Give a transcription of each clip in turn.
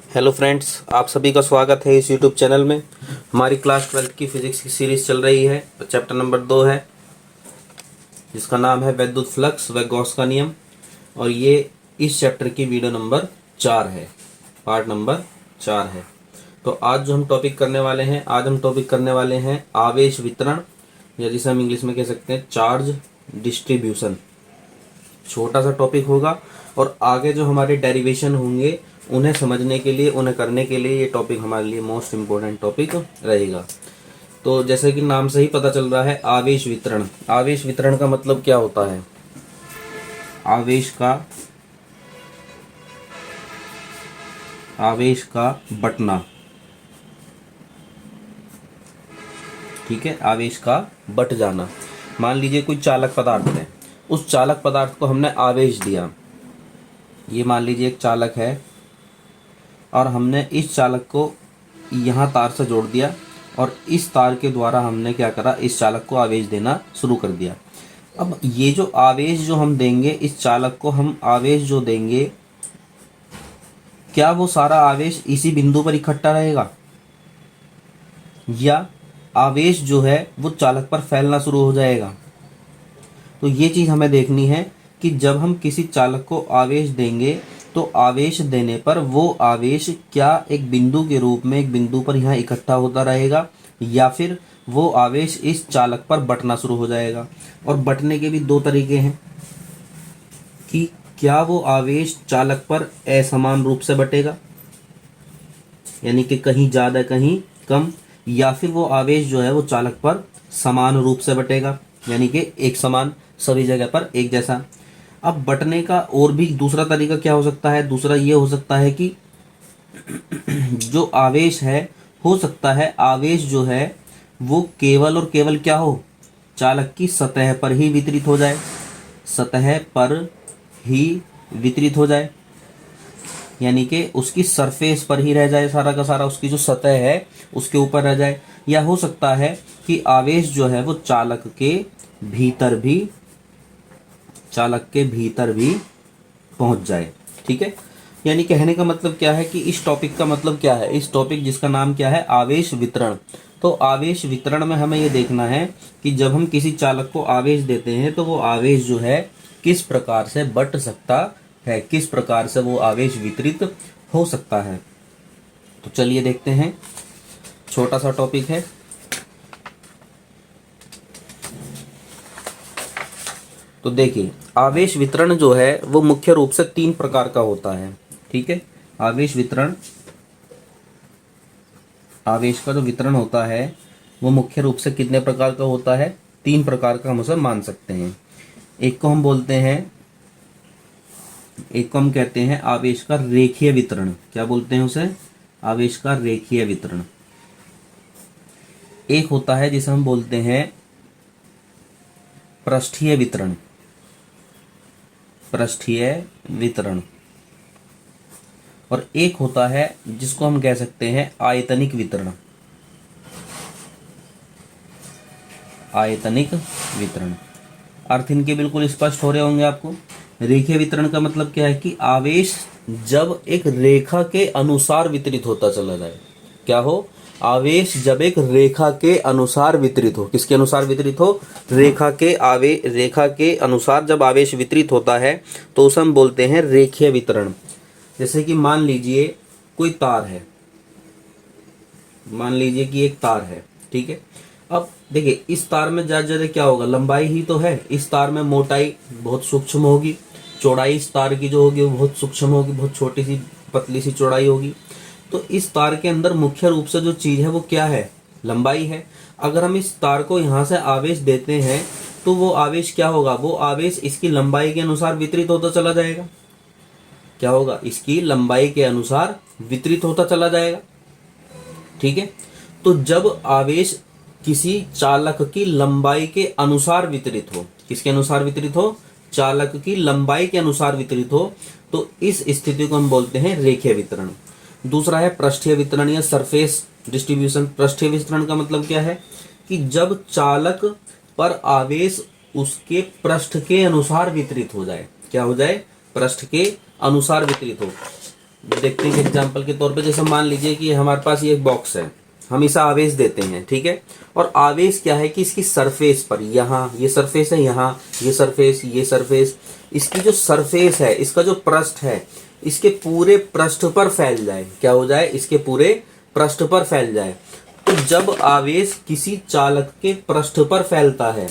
Hello friends, आप सभी का स्वागत है इस यूट्यूब चैनल में। हमारी क्लास 12 की फिजिक्स की सीरीज़ चल रही है। चैप्टर नंबर 2 है जिसका नाम है वैद्युत फ्लक्स व गॉस का नियम, और ये इस चैप्टर की वीडियो नंबर 4 है, पार्ट नंबर 4 है। तो आज जो हम टॉपिक करने वाले हैं, आज हम टॉपिक करने वाले हैं आवेश वितरण, या जिसे हम इंग्लिश में कह सकते हैं चार्ज डिस्ट्रीब्यूशन। छोटा सा टॉपिक होगा और आगे जो हमारे डेरिवेशन होंगे उन्हें समझने के लिए, उन्हें करने के लिए ये टॉपिक हमारे लिए मोस्ट इम्पोर्टेंट टॉपिक रहेगा। तो जैसे कि नाम से ही पता चल रहा है, आवेश वितरण। आवेश वितरण का मतलब क्या होता है? आवेश का बंटना। ठीक है, आवेश का बट जाना। मान लीजिए कोई चालक पदार्थ है, उस चालक पदार्थ को हमने आवेश दिया। ये मान लीजिए एक चालक है और हमने इस चालक को यहाँ तार से जोड़ दिया और इस तार के द्वारा हमने क्या करा, इस चालक को आवेश देना शुरू कर दिया। अब ये जो आवेश जो हम देंगे, इस चालक को हम आवेश जो देंगे, क्या वो सारा आवेश इसी बिंदु पर इकट्ठा रहेगा, या आवेश जो है वो चालक पर फैलना शुरू हो जाएगा? तो ये चीज़ हमें देखनी है कि जब हम किसी चालक को आवेश देंगे तो आवेश देने पर वो आवेश क्या एक बिंदु के रूप में एक बिंदु पर यहाँ इकट्ठा होता रहेगा, या फिर वो आवेश इस चालक पर बंटना शुरू हो जाएगा। और बंटने के भी दो तरीके हैं कि क्या वो आवेश चालक पर असमान रूप से बटेगा, यानी कि कहीं ज़्यादा कहीं कम, या फिर वो आवेश जो है वो चालक पर समान रूप से बटेगा, यानी कि एक समान, सभी जगह पर एक जैसा। अब बंटने का और भी दूसरा तरीका क्या हो सकता है? दूसरा ये हो सकता है कि जो आवेश है, हो सकता है आवेश जो है वो केवल और केवल क्या हो, चालक की सतह पर ही वितरित हो जाए, सतह पर ही वितरित हो जाए, यानी कि उसकी सरफेस पर ही रह जाए, सारा का सारा उसकी जो सतह है उसके ऊपर रह जाए। या हो सकता है कि आवेश जो है वो चालक के भीतर भी पहुंच जाए। ठीक है, यानी कहने का मतलब क्या है कि इस टॉपिक का मतलब क्या है, इस टॉपिक जिसका नाम क्या है, आवेश वितरण। तो आवेश वितरण में हमें ये देखना है कि जब हम किसी चालक को आवेश देते हैं तो वो आवेश जो है किस प्रकार से बंट सकता है, किस प्रकार से वो आवेश वितरित हो सकता है। तो चलिए देखते हैं, छोटा सा टॉपिक है। तो देखिए, आवेश वितरण जो है वो मुख्य रूप से 3 प्रकार का होता है। ठीक है, आवेश वितरण, आवेश का जो वितरण होता है वो मुख्य रूप से कितने प्रकार का होता है? 3 प्रकार का हम उसे मान सकते हैं। एक को हम बोलते हैं, एक को हम कहते हैं आवेश का रेखीय वितरण। क्या बोलते हैं उसे? आवेश का रेखीय वितरण। एक होता है जिसे हम बोलते हैं पृष्ठीय वितरण, पृष्ठीय वितरण। और एक होता है जिसको हम कह सकते हैं आयतनिक वितरण, आयतनिक वितरण। अर्थ इनके बिल्कुल स्पष्ट हो रहे होंगे आपको। रेखीय वितरण का मतलब क्या है कि आवेश जब एक रेखा के अनुसार वितरित होता चला जाए। क्या हो? आवेश जब एक रेखा के अनुसार वितरित हो। किसके अनुसार वितरित हो? रेखा के अनुसार जब आवेश वितरित होता है तो उसे हम बोलते हैं रेखीय वितरण। जैसे कि मान लीजिए कोई तार है, मान लीजिए कि एक तार है। ठीक है, अब देखिए इस तार में ज्यादा क्या होगा, लंबाई ही तो है। इस तार में मोटाई बहुत सूक्ष्म होगी, चौड़ाई इस तार की जो होगी वो बहुत सूक्ष्म होगी, बहुत छोटी सी पतली सी चौड़ाई होगी। तो इस तार के अंदर मुख्य रूप से जो चीज है वो क्या है? लंबाई है। अगर हम इस तार को यहाँ से आवेश देते हैं तो वो आवेश क्या होगा? वो आवेश इसकी लंबाई के अनुसार वितरित होता चला जाएगा। क्या होगा? इसकी लंबाई के अनुसार वितरित होता चला जाएगा। ठीक है, तो जब आवेश किसी चालक की लंबाई के अनुसार वितरित हो, किसके अनुसार वितरित हो? चालक की लंबाई के अनुसार वितरित हो, तो इस स्थिति को हम बोलते हैं रेखीय वितरण। दूसरा है पृष्ठीय वितरण या सरफेस डिस्ट्रीब्यूशन। पृष्ठीय वितरण का मतलब क्या है कि जब चालक पर आवेश उसके पृष्ठ के अनुसार वितरित हो जाए। क्या हो जाए? पृष्ठ के अनुसार वितरित हो। देखते हैं एग्जाम्पल के तौर पे, जैसे मान लीजिए कि हमारे पास ये एक बॉक्स है, हम इसे आवेश देते हैं, ठीक है। और आवेश क्या है कि इसकी सरफेस पर, यहाँ ये सरफेस है, यहाँ ये सरफेस, ये सरफेस, इसकी जो सरफेस है, इसका जो पृष्ठ है, इसके पूरे पृष्ठ पर फैल जाए। क्या हो जाए? इसके पूरे पृष्ठ पर फैल जाए। तो जब आवेश किसी चालक के पृष्ठ पर फैलता है,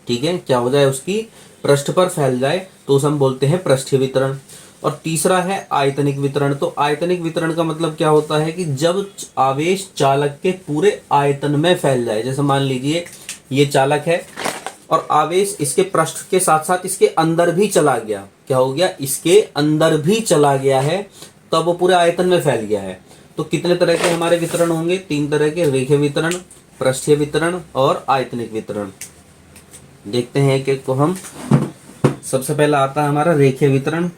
ठीक है, क्या हो जाए? उसकी पृष्ठ पर फैल जाए, तो उसे हम बोलते हैं पृष्ठीय वितरण। और तीसरा है आयतनिक वितरण। तो आयतनिक वितरण का मतलब क्या होता है कि जब आवेश चालक के पूरे आयतन में फैल जाए। जैसे मान लीजिए ये चालक है और आवेश इसके पृष्ठ के साथ साथ इसके अंदर भी चला गया। क्या हो गया? इसके अंदर भी चला गया है, तब वो पूरे आयतन में फैल गया है। तो कितने तरह के हमारे वितरण होंगे? 3 तरह के, रेखीय वितरण, पृष्ठीय वितरण और आयतनिक वितरण। देखते हैं एक एक को हम। सबसे पहला आता है हमारा रेखीय वितरण,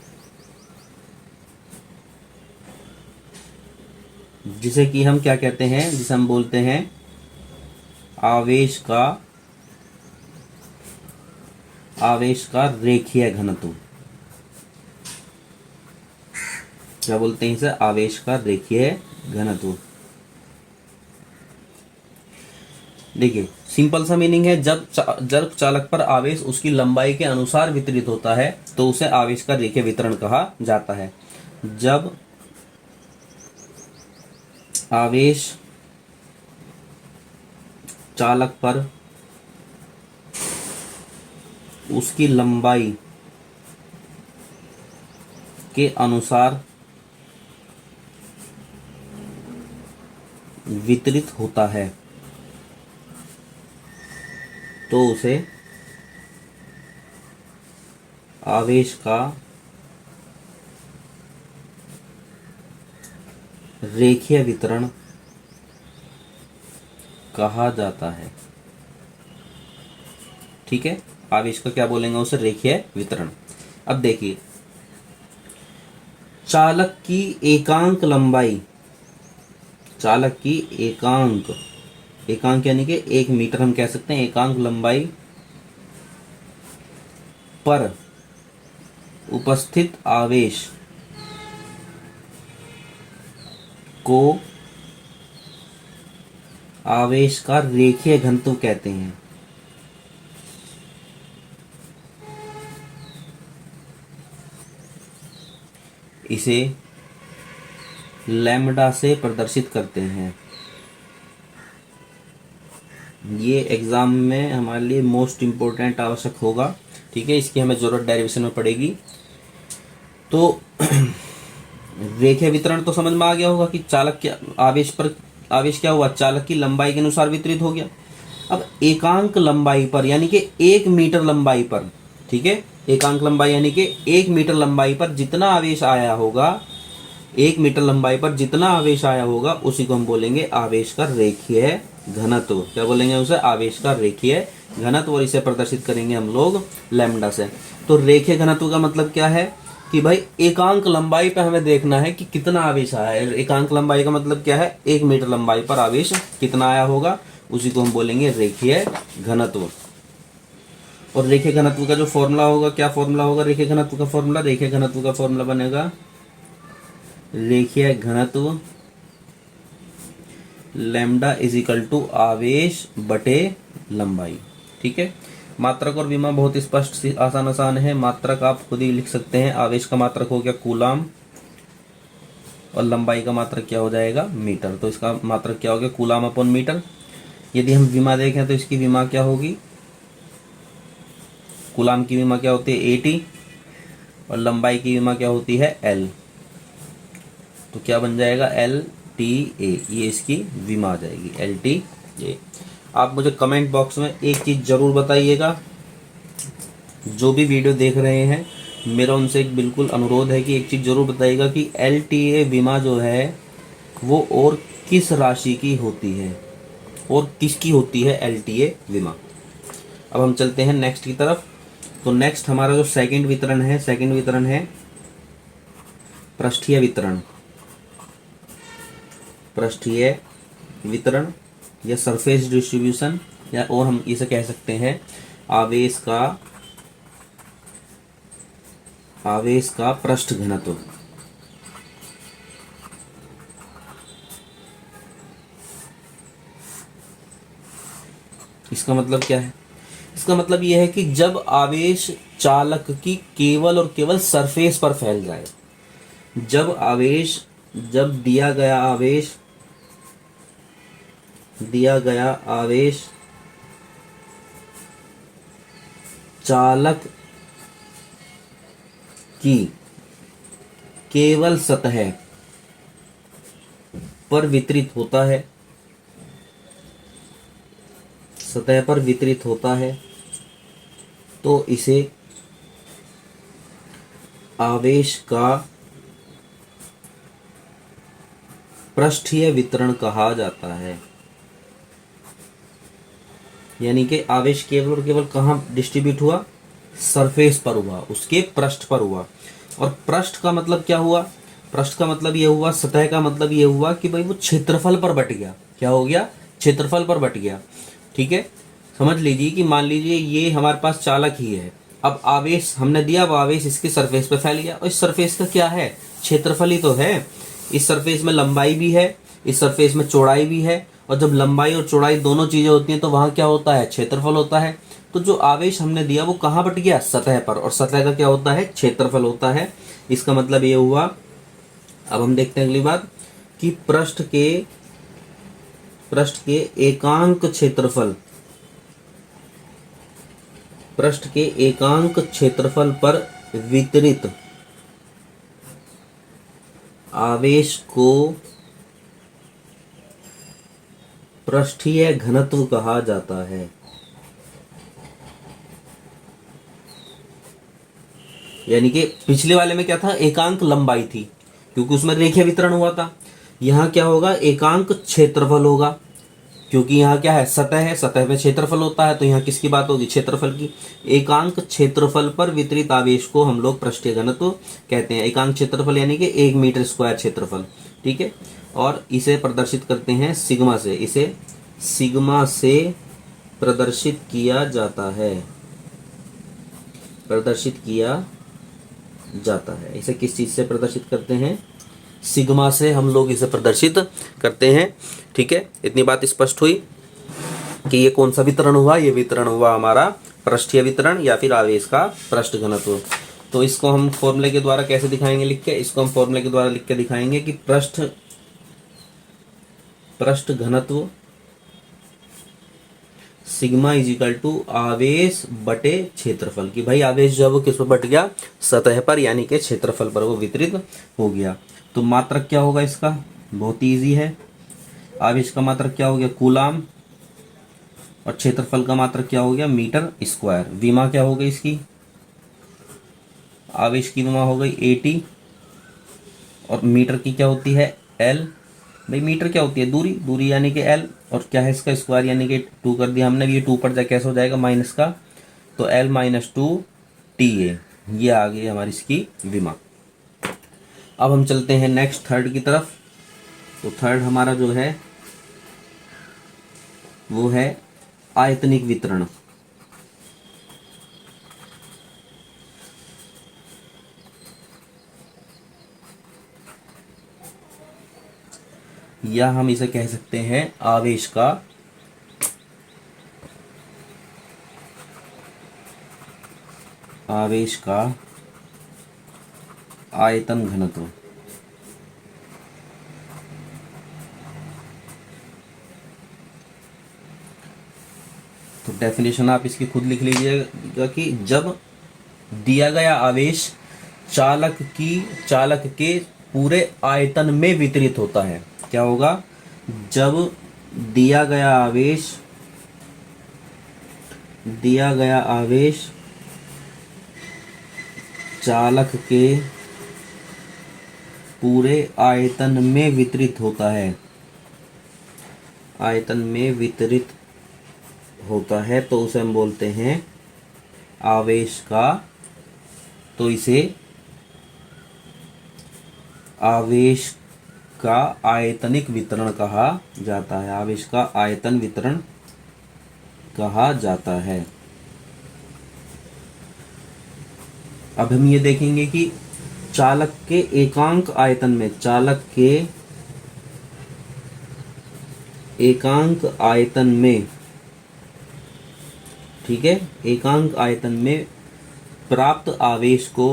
जिसे कि हम क्या कहते हैं? जिसे हम बोलते हैं आवेश का रेखीय घनत्व। क्या बोलते हैं इसे? आवेश का रेखीय घनत्व। देखिए सिंपल सा मीनिंग है, जब चालक पर आवेश उसकी लंबाई के अनुसार वितरित होता है तो उसे आवेश का रेखीय वितरण कहा जाता है। जब आवेश चालक पर उसकी लंबाई के अनुसार वितरित होता है तो उसे आवेश का रेखीय वितरण कहा जाता है। ठीक है, आवेश का क्या बोलेंगे? उसे रेखीय वितरण। अब देखिए, चालक की एकांक लंबाई, चालक की एकांक यानी कि 1 मीटर हम कह सकते हैं, एकांक लंबाई पर उपस्थित आवेश को आवेश का रेखीय घनत्व कहते हैं। इसे लैम्ब्डा से प्रदर्शित करते हैं। ये एग्जाम में हमारे लिए मोस्ट इम्पोर्टेंट आवश्यक होगा। ठीक है, इसकी हमें जरूरत डेरिवेशन में पड़ेगी। तो रेखीय वितरण तो समझ में आ गया होगा कि चालक के आवेश क्या हुआ? चालक की लंबाई के अनुसार वितरित हो गया। अब एकांक लंबाई पर यानी कि 1 मीटर लंबाई पर, ठीक है, एकांक लंबाई यानी कि 1 मीटर लंबाई पर जितना आवेश आया होगा, 1 मीटर लंबाई पर जितना आवेश आया होगा उसी को हम बोलेंगे आवेश का रेखीय घनत्व। क्या बोलेंगे उसे? आवेश का रेखीय घनत्व। और इसे प्रदर्शित करेंगे हम लोग लैम्ब्डा से। तो रेखीय घनत्व का मतलब क्या है कि भाई एकांक लंबाई पे हमें देखना है कि कितना आवेश आया है। एकांक लंबाई का मतलब क्या है? 1 मीटर लंबाई पर आवेश कितना आया होगा, उसी को हम बोलेंगे रेखीय घनत्व। और रेखीय घनत्व का जो फॉर्मूला होगा, क्या फॉर्मूला होगा रेखीय घनत्व का? फॉर्मूला, रेखीय घनत्व का फॉर्मूला बनेगा रेखीय घनत्व लैम्ब्डा इज इक्वल टू आवेश बटे लंबाई। ठीक है, मात्रक और विमा बहुत स्पष्ट आसान है। मात्रक आप खुद ही लिख सकते हैं। आवेश का मात्रक हो गया कूलाम और लंबाई का मात्रक क्या हो जाएगा? मीटर। तो इसका मात्रक क्या हो गया? Coulomb upon metre. यदि हम विमा देखें तो इसकी विमा क्या होगी? कूलाम की विमा क्या होती है? AT। और लंबाई की विमा क्या होती है? L। तो क्या बन जाएगा? LTA। ये इसकी विमा आ जाएगी, LTA। आप मुझे कमेंट बॉक्स में एक चीज़ ज़रूर बताइएगा, जो भी वीडियो देख रहे हैं मेरा उनसे एक बिल्कुल अनुरोध है कि एक चीज़ ज़रूर बताइएगा कि LTA विमा जो है वो और किस राशि की होती है और किसकी होती है LTA विमा। अब हम चलते हैं नेक्स्ट की तरफ। तो नेक्स्ट हमारा जो सेकंड वितरण है पृष्ठीय वितरण। पृष्ठीय वितरण या सरफेस डिस्ट्रीब्यूशन, या और हम इसे कह सकते हैं आवेश का पृष्ठ घनत्व। इसका मतलब क्या है? इसका मतलब यह है कि जब आवेश चालक की केवल और केवल सरफेस पर फैल जाए, जब आवेश, जब दिया गया आवेश चालक की केवल सतह पर वितरित होता है, सतह पर वितरित होता है, तो इसे आवेश का पृष्ठीय वितरण कहा जाता है। यानी कि आवेश केवल और केवल कहाँ डिस्ट्रीब्यूट हुआ? सरफेस पर हुआ, उसके पृष्ठ पर हुआ। और पृष्ठ का मतलब क्या हुआ? पृष्ठ का मतलब ये हुआ, सतह का मतलब ये हुआ कि भाई वो क्षेत्रफल पर बट गया। क्या हो गया? क्षेत्रफल पर बट गया। ठीक है, समझ लीजिए कि मान लीजिए ये हमारे पास चालक ही है, अब आवेश हमने दिया, अब आवेश इसके सरफेस पे फैल गया, और इस सरफेस का क्या है? क्षेत्रफल ही तो है। इस सरफेस में लंबाई भी है, इस सरफेस में चौड़ाई भी है, और जब लंबाई और चौड़ाई दोनों चीजें होती हैं तो वहां क्या होता है? क्षेत्रफल होता है। तो जो आवेश हमने दिया वो कहाँ बट गया? सतह पर, और सतह का क्या होता है? क्षेत्रफल होता है। इसका मतलब ये हुआ। अब हम देखते हैं अगली बात कि पृष्ठ के एकांक क्षेत्रफल, पृष्ठ के एकांक क्षेत्रफल पर वितरित आवेश को पृष्ठीय घनत्व कहा जाता है। यानी कि पिछले वाले में क्या था? एकांक लंबाई थी, क्योंकि उसमें रेखीय वितरण हुआ था। यहाँ क्या होगा? एकांक क्षेत्रफल होगा, क्योंकि यहाँ क्या है? सतह है, सतह पे क्षेत्रफल होता है, तो यहाँ किसकी बात होगी? क्षेत्रफल की। एकांक क्षेत्रफल पर वितरित आवेश को हम लोग पृष्ठीय घनत्व कहते हैं। एकांक क्षेत्रफल यानी कि 1 मीटर स्क्वायर क्षेत्रफल। ठीक है, और इसे प्रदर्शित करते हैं सिग्मा से, इसे सिग्मा से प्रदर्शित किया जाता है, प्रदर्शित किया जाता है। इसे किस चीज से प्रदर्शित करते हैं? सिग्मा से हम लोग इसे प्रदर्शित करते हैं। ठीक है, इतनी बात स्पष्ट हुई कि ये कौन सा वितरण हुआ? ये वितरण हुआ हमारा पृष्ठीय वितरण या फिर आवेश का पृष्ठ घनत्व। तो इसको हम फॉर्मूले के द्वारा कैसे दिखाएंगे लिख के? इसको हम फॉर्मूले के द्वारा लिख के दिखाएंगे कि पृष्ठ घनत्व सिग्मा इज इक्वल टू आवेश बटे क्षेत्रफल। की भाई आवेश जो है वो किस पर बट गया? सतह पर, यानी कि क्षेत्रफल पर वो वितरित हो गया। तो मात्रक क्या होगा इसका? बहुत इजी है। आवेश का मात्रक क्या हो गया? कूलाम, और क्षेत्रफल का मात्रक क्या हो गया? Metre square. विमा क्या हो गई इसकी? आवेश की विमा हो गई 80, और मीटर की क्या होती है? एल। भाई मीटर क्या होती है? दूरी, दूरी यानी कि एल, और क्या है इसका? स्क्वायर, यानी कि 2 कर दिया हमने। ये 2 पर जा कैसे हो जाएगा? माइनस का, तो एल माइनस 2 टी ए। ये आ गई हमारी इसकी विमा। अब हम चलते हैं नेक्स्ट थर्ड की तरफ। तो थर्ड हमारा जो है वो है आयतनिक वितरण। या हम इसे कह सकते हैं आवेश का आयतन घनत्व। तो डेफिनेशन आप इसकी खुद लिख लीजिएगा कि जब दिया गया आवेश चालक के पूरे आयतन में वितरित होता है। क्या होगा? जब दिया गया आवेश चालक के पूरे आयतन में वितरित होता है, आयतन में वितरित होता है, तो उसे हम बोलते हैं आवेश का, तो इसे आवेश का आयतनिक वितरण कहा जाता है। आवेश का आयतन वितरण कहा जाता है। अब हम ये देखेंगे कि चालक के एकांक आयतन में, चालक के एकांक आयतन में ठीक है। एकांक आयतन में प्राप्त आवेश को,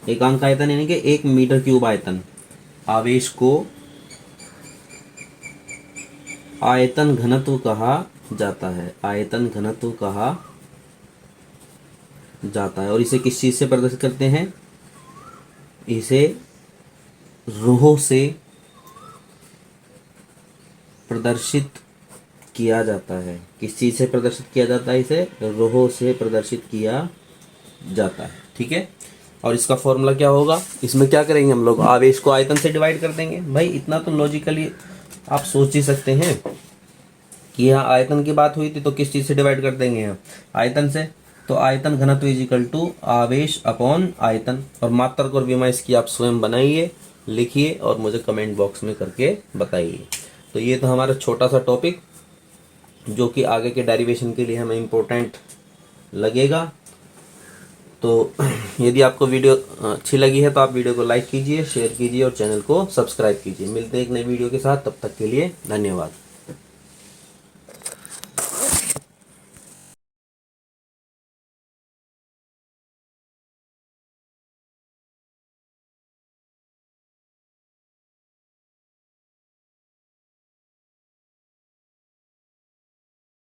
एकांक आयतन यानी कि 1 मीटर क्यूब आयतन, आवेश को आयतन घनत्व कहा जाता है, आयतन घनत्व कहा जाता है। और इसे किस चीज से प्रदर्शित करते हैं? इसे रोह से प्रदर्शित किया जाता है। किस चीज से प्रदर्शित किया जाता है? इसे रोह से प्रदर्शित किया जाता है, ठीक है। और इसका फॉर्मूला क्या होगा? इसमें क्या करेंगे हम लोग? आवेश को आयतन से डिवाइड कर देंगे। भाई इतना तो लॉजिकली आप सोच ही सकते हैं कि यहाँ आयतन की बात हुई थी तो किस चीज से डिवाइड कर देंगे हम? आयतन से। तो आयतन घनत्व इज इक्वल टू आवेश अपॉन आयतन। और मात्रक और विमा इसकी आप स्वयं बनाइए, लिखिए और मुझे कमेंट बॉक्स में करके बताइए। तो ये तो हमारा छोटा सा टॉपिक जो कि आगे के डेरिवेशन के लिए हमें इम्पोर्टेंट लगेगा। तो यदि आपको वीडियो अच्छी लगी है तो आप वीडियो को लाइक कीजिए, शेयर कीजिए और चैनल को सब्सक्राइब कीजिए। मिलते हैं एक नई वीडियो के साथ, तब तक के लिए धन्यवाद।